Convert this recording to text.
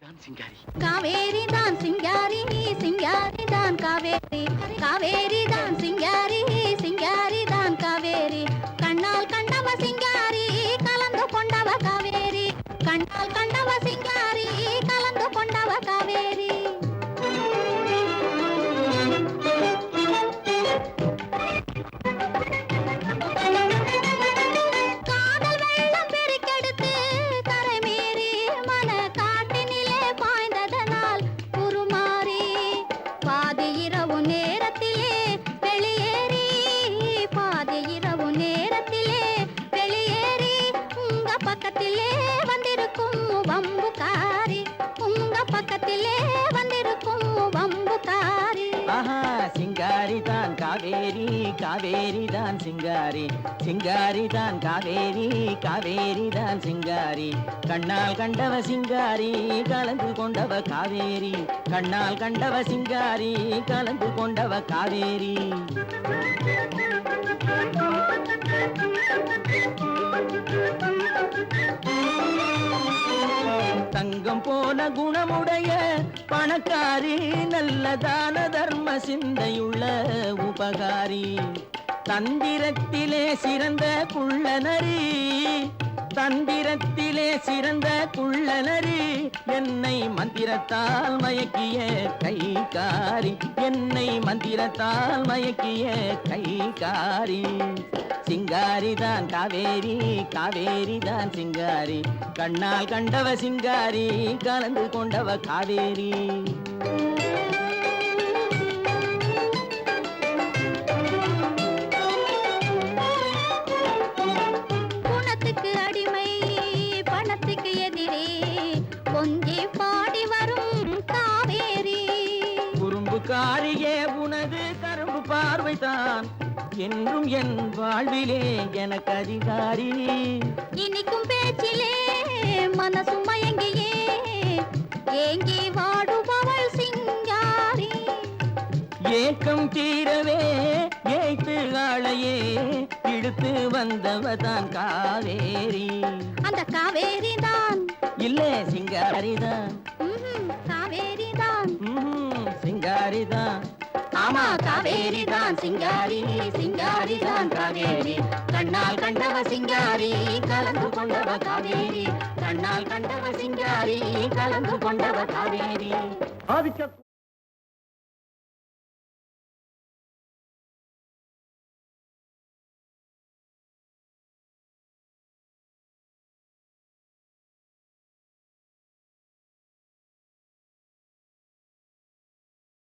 தான் சிங்காரி, காவேரி தான் சிங்காரி, சிங்காரி தான் காவேரி, காவேரி தான் சிங்காரி, சிங்காரி தான் காவேரி. கண்ணால் கண்டவ சிங்காரி, கலந்து கொண்டவ காவேரி, கண்ணால் கண்டவ சிங்காரி, கலந்து கொண்டவ காவேரி. காதல் வெள்ளம் பெருக்கெடுத்து கரைமேறி மன காட்டினிலே பாய்ந்ததனால் உருமாறி பாதி இரவு நேரத்திலே வெளியேறி, பாதி இரவு நேரத்திலே வெளியேறி உங்க பக்கத்திலே வந்திருக்கும் வம்புக்காரி, உங்க பக்கத்திலே வந்திருக்கும் வம்புக்காரி. ஆஹா சிங்காரி தான் காவேரி, காவேரி தான் சிங்காரி, சிங்காரி தான் காவேரி, காவேரி தான் சிங்காரி. கண்ணால் கண்டவ சிங்காரி, கலந்து கொண்டவ காவேரி, கண்ணால் கண்டவ சிங்காரி, கலந்து கொண்டவ காவேரி. தங்கம் போன குணமுடைய பணக்காரி, நல்ல தான தர்ம சிந்தையுள்ள உபகாரி, தந்திரத்திலே சிறந்த குள்ளநரி, தந்திரத்திலே சிறந்த குள்ளநரி, என்னை மந்திரத்தால் மயக்கிய கைகாரி, என்னை மந்திரத்தால் மயக்கிய கைகாரி. சிங்காரி தான் காவேரி, காவேரி தான் சிங்காரி, கண்ணால் கண்டவ சிங்காரி, கலந்து கொண்டவ காவேரி. குணத்துக்கு அடிமை பணத்துக்கு எதிரே கொஞ்சி பாடி வரும் காவேரி. குறும்புக்காரியே உனது கரும்பு பார்வைதான் என்றும் என் வாழ்விலே எனக்கு அதிகாரி. இனிக்கும் பேச்சிலே மனசு மயங்கியே ஏங்கி வாடுபவள் சிங்காரி. ஏக்கம் தீரவே ஏய்த்து ஆளையே இழுத்து வந்தவதான் காவேரி. அந்த காவேரி தான் இல்ல சிங்காரிதான், காவேரி தான், சிங்காரிதான். ஆமா காவேரி தான் சிங்காரி, சிங்காரி தான் காவேரி. கண்ணால் கண்டவ சிங்காரி, கலந்து கொண்டவ காவேரி, கண்ணால் கண்டவ சிங்காரி, கலந்து கொண்டவ காவேரி. ஆதிக்க